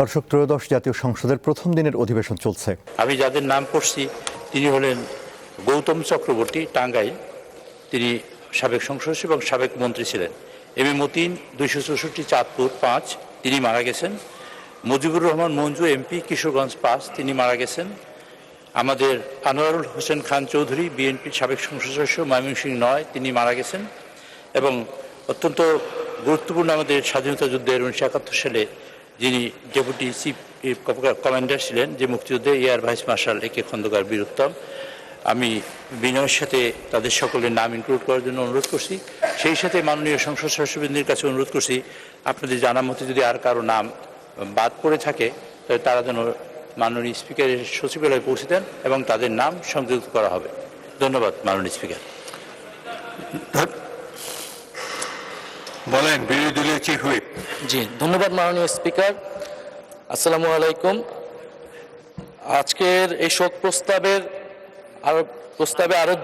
দর্শক, ত্রয়োদশ জাতীয় সংসদের প্রথম দিনের অধিবেশন চলছে। আমি যাদের নাম পড়ছি তিনি হলেন গৌতম চক্রবর্তী, টাঙ্গাইল, তিনি সাবেক সংসদ সদস্য এবং সাবেক মন্ত্রী ছিলেন। এম এ মতিন 264 চাঁদপুর 5, তিনি মারা গেছেন। মুজিবুর রহমান মঞ্জু এমপি, কিশোরগঞ্জ 5, তিনি মারা গেছেন। আমাদের আনোয়ারুল হোসেন খান চৌধুরী, বিএনপির সাবেক সংসদ সদস্য, ময়মনসিংহ 9, তিনি মারা গেছেন। এবং অত্যন্ত গুরুত্বপূর্ণ আমাদের স্বাধীনতা যুদ্ধের 1971 সালে যিনি ডেপুটি চিফ কমান্ডার ছিলেন, যে মুক্তিযুদ্ধে এয়ার ভাইস মার্শাল এ কে খন্দকার বীরুত্তম, আমি বিনয়ের সাথে তাদের সকলের নাম ইনক্লুড করার জন্য অনুরোধ করছি। সেই সাথে মাননীয় সংসদ সদস্যবৃন্দের কাছে অনুরোধ করছি, আপনাদের জানা মতে যদি আর কারো নাম বাদ পড়ে থাকে তবে তারা যেন মাননীয় স্পিকারের সচিবালয়ে পৌঁছে দেন এবং তাদের নাম সংযুক্ত করা হবে। ধন্যবাদ মাননীয় স্পিকার। বলেন বিরোধী দলীয় চিফ হুইপ। জি, ধন্যবাদ মাননীয় স্পিকার। আসসালামু আলাইকুম। আজকের এই শোক প্রস্তাবে আরো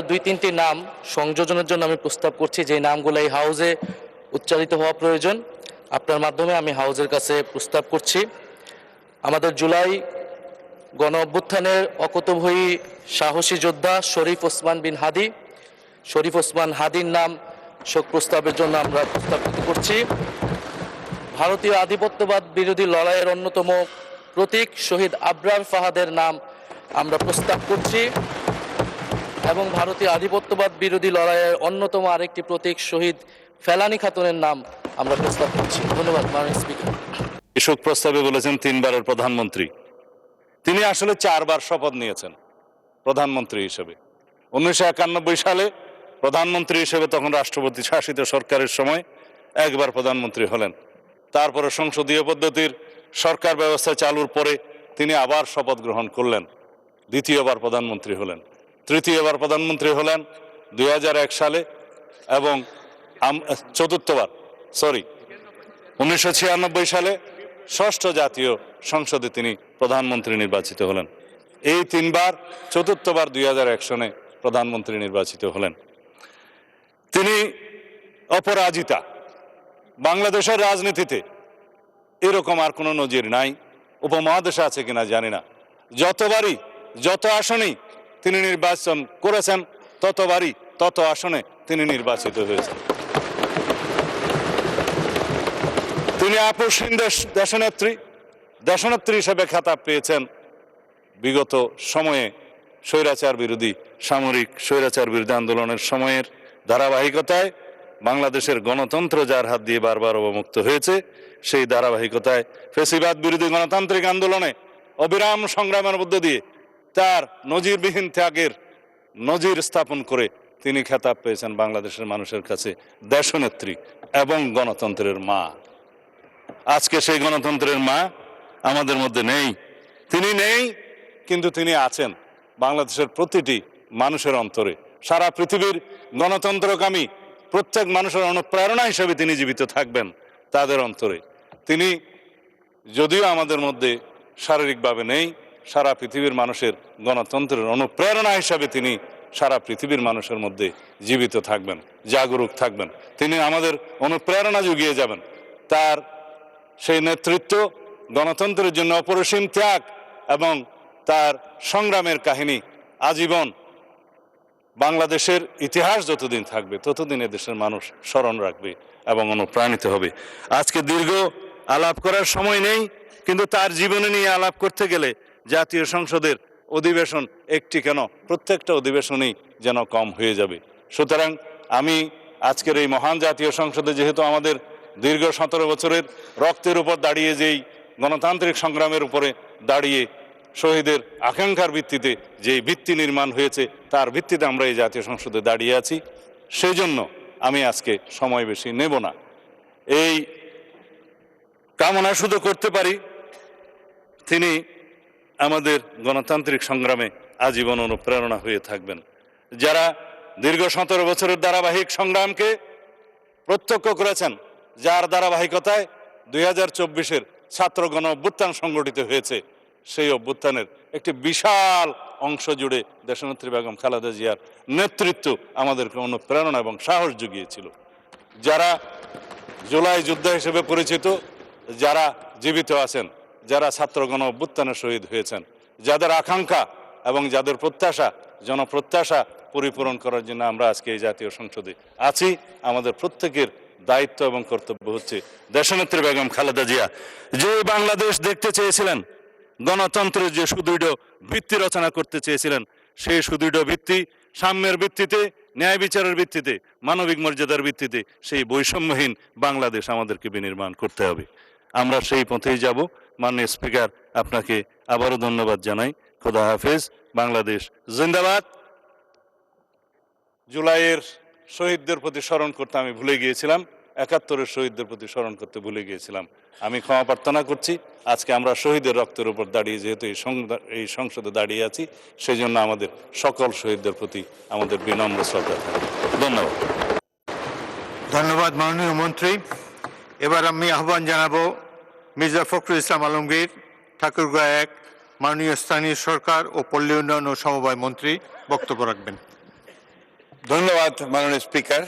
দুই তিনটি নাম সংযোজনের জন্য আমি প্রস্তাব করছি, যে নামগুলো এই হাউজে উচ্চারিত হওয়া প্রয়োজন। আপনার মাধ্যমে আমি হাউজের কাছে প্রস্তাব করছি। আমাদের জুলাই গণ অভ্যুত্থানের অকুতোভয়ী সাহসী যোদ্ধা শরীফ ওসমান বিন হাদি, শরীফ ওসমান হাদির নাম শোক প্রস্তাবের জন্য আমরা প্রস্তাবিত করছি। ভারতীয় আধিপত্যবাদ বিরোধী লড়াইয়ের অন্যতম প্রতীক শহীদ আবরার ফাহাদের নাম আমরা প্রস্তাব করছি এবং ভারতীয় আধিপত্যবাদ বিরোধী লড়াইয়ের অন্যতম আরেকটি প্রতীক শহীদ ফেলানী খাতুনের নাম আমরা প্রস্তাব করছি। ধন্যবাদ মাননীয় স্পিকার। শোক প্রস্তাবে বলেছেন 3 বারের প্রধানমন্ত্রী, তিনি আসলে 4 বার শপথ নিয়েছেন প্রধানমন্ত্রী হিসেবে। 1991 সালে প্রধানমন্ত্রী হিসেবে, তখন রাষ্ট্রপতি শাসিত সরকারের সময় 1 বার প্রধানমন্ত্রী হলেন। তারপরে সংসদীয় পদ্ধতির সরকার ব্যবস্থা চালুর পরে তিনি আবার শপথ গ্রহণ করলেন, 2য়-বার প্রধানমন্ত্রী হলেন। 3য়-বার প্রধানমন্ত্রী হলেন 2001 সালে এবং 1996 সালে 6ষ্ঠ জাতীয় সংসদে তিনি প্রধানমন্ত্রী নির্বাচিত হলেন। এই 3 বার, 4র্থবার 2001 সনে প্রধানমন্ত্রী নির্বাচিত হলেন। তিনি অপরাজিতা। বাংলাদেশের রাজনীতিতে এরকম আর কোনো নজির নাই, উপমহাদেশে আছে কিনা জানি না। যত আসনেই তিনি নির্বাচন করেছেন, তত আসনে তিনি নির্বাচিত হয়েছেন। তিনি আপসহীন দেশনেত্রী হিসেবে খেতাব পেয়েছেন। বিগত সময়ে সামরিক স্বৈরাচার বিরোধী আন্দোলনের সময়ের ধারাবাহিকতায় বাংলাদেশের গণতন্ত্র যার হাত দিয়ে বারবার অবমুক্ত হয়েছে, সেই ধারাবাহিকতায় ফ্যাসিবাদ বিরোধী গণতান্ত্রিক আন্দোলনে অবিরাম সংগ্রামের মধ্য দিয়ে তার নজিরবিহীন ত্যাগের নজির স্থাপন করে তিনি খেতাব পেয়েছেন বাংলাদেশের মানুষের কাছে দেশনেত্রী এবং গণতন্ত্রের মা। আজকে সেই গণতন্ত্রের মা আমাদের মধ্যে নেই। তিনি নেই, কিন্তু তিনি আছেন বাংলাদেশের প্রতিটি মানুষের অন্তরে। সারা পৃথিবীর গণতন্ত্রকামী প্রত্যেক মানুষের অনুপ্রেরণা হিসেবে তিনি জীবিত থাকবেন তাদের অন্তরে। তিনি যদিও আমাদের মধ্যে শারীরিকভাবে নেই, সারা পৃথিবীর মানুষের গণতন্ত্রের অনুপ্রেরণা হিসাবে তিনি সারা পৃথিবীর মানুষের মধ্যে জীবিত থাকবেন, জাগরুক থাকবেন। তিনি আমাদের অনুপ্রেরণা জুগিয়ে যাবেন। তার সেই নেতৃত্ব, গণতন্ত্রের জন্য অপরিসীম ত্যাগ এবং তার সংগ্রামের কাহিনী আজীবন বাংলাদেশের ইতিহাস যতদিন থাকবে ততদিন এদেশের মানুষ স্মরণ রাখবে এবং অনুপ্রাণিত হবে। আজকে দীর্ঘ আলাপ করার সময় নেই, কিন্তু তার জীবনে নিয়ে আলাপ করতে গেলে জাতীয় সংসদের অধিবেশন একটি কেন, প্রত্যেকটা অধিবেশনই যেন কম হয়ে যাবে। সুতরাং আমি আজকের এই মহান জাতীয় সংসদে, যেহেতু আমাদের দীর্ঘ 17 বছরের রক্তের উপর দাঁড়িয়ে, যেই গণতান্ত্রিক সংগ্রামের উপরে দাঁড়িয়ে শহীদের আকাঙ্ক্ষার ভিত্তিতে যে ভিত্তি নির্মাণ হয়েছে, তার ভিত্তিতে আমরা এই জাতীয় সংসদে দাঁড়িয়ে আছি, সেই জন্য আমি আজকে সময় বেশি নেব না। এই কামনা শুধু করতে পারি তিনি আমাদের গণতান্ত্রিক সংগ্রামে আজীবন অনুপ্রেরণা হয়ে থাকবেন। যারা দীর্ঘ 17 বছরের ধারাবাহিক সংগ্রামকে প্রত্যক্ষ করেছেন, যার ধারাবাহিকতায় 2024-এর ছাত্র গণ অভ্যুত্থান সংগঠিত হয়েছে, সেই অভ্যুত্থানের একটি বিশাল অংশ জুড়ে দেশনেত্রী বেগম খালেদা জিয়ার নেতৃত্ব আমাদেরকে অনুপ্রেরণা এবং সাহস জুগিয়েছিল। যারা জুলাই যোদ্ধা হিসেবে পরিচিত, যারা জীবিত আছেন, যারা ছাত্র গণ অভ্যুত্থানে শহীদ হয়েছেন, যাদের আকাঙ্ক্ষা এবং যাদের প্রত্যাশা, জনপ্রত্যাশা পরিপূরণ করার জন্য আমরা আজকে এই জাতীয় সংসদে আছি। আমাদের প্রত্যেকের দায়িত্ব এবং কর্তব্য হচ্ছে দেশনেত্রী বেগম খালেদা জিয়া যে বাংলাদেশ দেখতে চেয়েছিলেন, গণতন্ত্রের যে সুদৃঢ় ভিত্তি রচনা করতে চেয়েছিলেন, সেই সুদৃঢ় ভিত্তি সাম্যের ভিত্তিতে, ন্যায় বিচারের ভিত্তিতে, মানবিক মর্যাদার ভিত্তিতে সেই বৈষম্যহীন বাংলাদেশ আমাদেরকে বিনির্মাণ করতে হবে। আমরা সেই পথেই যাব। মাননীয় স্পিকার, আপনাকে আবারও ধন্যবাদ জানাই। খোদা হাফেজ। বাংলাদেশ জিন্দাবাদ। জুলাইয়ের শহীদদের প্রতি স্মরণ করতে আমি ভুলে গিয়েছিলাম, ৭১-এর শহীদদের প্রতি স্মরণ করতে ভুলে গিয়েছিলাম। আমি ক্ষমা প্রার্থনা করছি। আজকে আমরা শহীদের রক্তের উপর দাঁড়িয়ে যেহেতু এই সংসদে দাঁড়িয়ে আছি, সেই জন্য আমাদের সকল শহীদদের প্রতি আমাদের বিনম্র শ্রদ্ধা থাকবে। ধন্যবাদ। ধন্যবাদ মাননীয় মন্ত্রী। এবার আমি আহ্বান জানাবো মির্জা ফখরুল ইসলাম আলমগীর, ঠাকুরগাঁও ১ মাননীয় স্থানীয় সরকার ও পল্লী উন্নয়ন ও সমবায় মন্ত্রী বক্তব্য রাখবেন। ধন্যবাদ মাননীয় স্পিকার।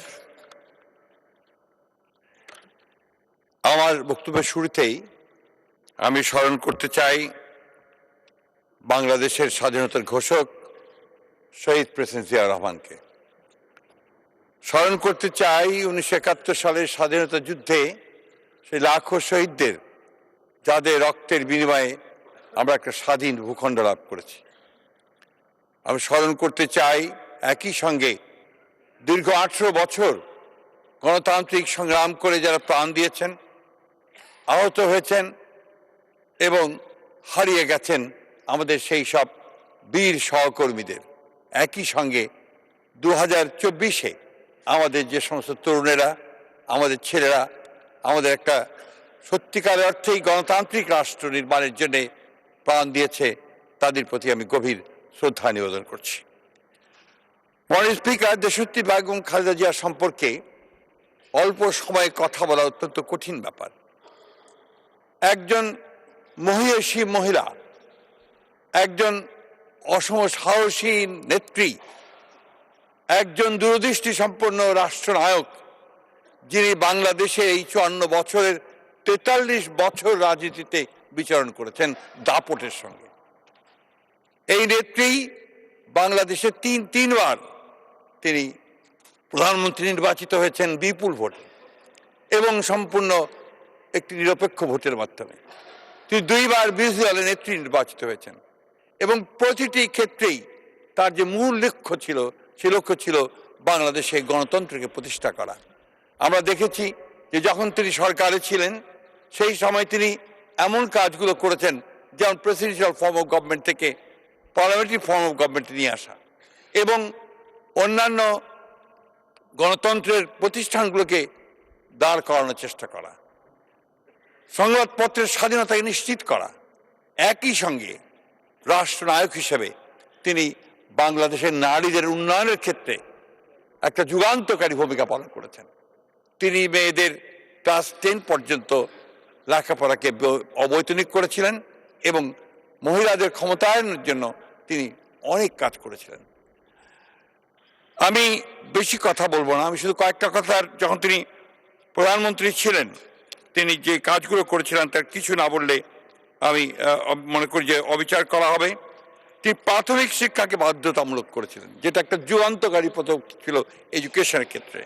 আমার বক্তব্যের শুরুতেই আমি স্মরণ করতে চাই বাংলাদেশের স্বাধীনতার ঘোষক শহীদ প্রেসিডেন্ট জিয়াউর রহমানকে। স্মরণ করতে চাই ১৯৭১ সালের স্বাধীনতা যুদ্ধে সেই লাখো শহীদদের, যাদের রক্তের বিনিময়ে আমরা একটা স্বাধীন ভূখণ্ড লাভ করেছি। আমি স্মরণ করতে চাই একই সঙ্গে দীর্ঘ ১৮ বছর গণতান্ত্রিক সংগ্রাম করে যারা প্রাণ দিয়েছেন, আহত হয়েছেন এবং হারিয়ে গেছেন আমাদের সেই সব বীর সহকর্মীদের। একই সঙ্গে ২০২৪-এ আমাদের যে সমস্ত তরুণেরা, আমাদের ছেলেরা আমাদের একটা সত্যিকার অর্থেই গণতান্ত্রিক রাষ্ট্র নির্মাণের জন্যে প্রাণ দিয়েছে, তাদের প্রতি আমি গভীর শ্রদ্ধা নিবেদন করছি। মাননীয় স্পিকার, দেশনেত্রী বেগম খালেদা জিয়া সম্পর্কে অল্প সময়ে কথা বলা অত্যন্ত কঠিন ব্যাপার। একজন মহিয়সী মহিলা, একজন অসম সাহসী নেত্রী, একজন দূরদৃষ্টি সম্পন্ন রাষ্ট্রনায়ক, যিনি বাংলাদেশে এই ৫৪ বছরের ৪৩ বছর রাজনীতিতে বিচরণ করেছেন দাপটের সঙ্গে। এই নেত্রী বাংলাদেশে তিনবার তিনি প্রধানমন্ত্রী নির্বাচিত হয়েছেন বিপুল ভোটে এবং সম্পূর্ণ একটি নিরপেক্ষ ভোটের মাধ্যমে। তিনি ২বার বিরোধী দলের নেত্রী নির্বাচিত হয়েছেন এবং প্রতিটি ক্ষেত্রেই তার যে মূল লক্ষ্য ছিল, সে লক্ষ্য ছিল বাংলাদেশে গণতন্ত্রকে প্রতিষ্ঠা করা। আমরা দেখেছি যে যখন তিনি সরকারে ছিলেন সেই সময় তিনি এমন কাজগুলো করেছেন, যেমন প্রেসিডেন্সিয়াল ফর্ম অফ গভর্নমেন্ট থেকে পার্লামেন্টারি ফর্ম অফ গভর্নমেন্টে নিয়ে আসা এবং অন্যান্য গণতন্ত্রের প্রতিষ্ঠানগুলোকে দাঁড় করানোর চেষ্টা করা, সংবাদপত্রের স্বাধীনতাকে নিশ্চিত করা। একই সঙ্গে রাষ্ট্রনায়ক হিসেবে তিনি বাংলাদেশের নারীদের উন্নয়নের ক্ষেত্রে একটা যুগান্তকারী ভূমিকা পালন করেছেন। তিনি মেয়েদের ক্লাস 10 পর্যন্ত লেখাপড়াকে অবৈতনিক করেছিলেন এবং মহিলাদের ক্ষমতায়নের জন্য তিনি অনেক কাজ করেছিলেন। আমি বেশি কথা বলবো না, আমি শুধু কয়েকটা কথার, যখন তিনি প্রধানমন্ত্রী ছিলেন তিনি যে কাজগুলো করেছিলেন তার কিছু না বললে আমি মনে করি যে অবিচার করা হবে। তিনি প্রাথমিক শিক্ষাকে বাধ্যতামূলক করেছিলেন, যেটা একটা যুগান্তকারী পদক্ষেপ ছিল এডুকেশনের ক্ষেত্রে।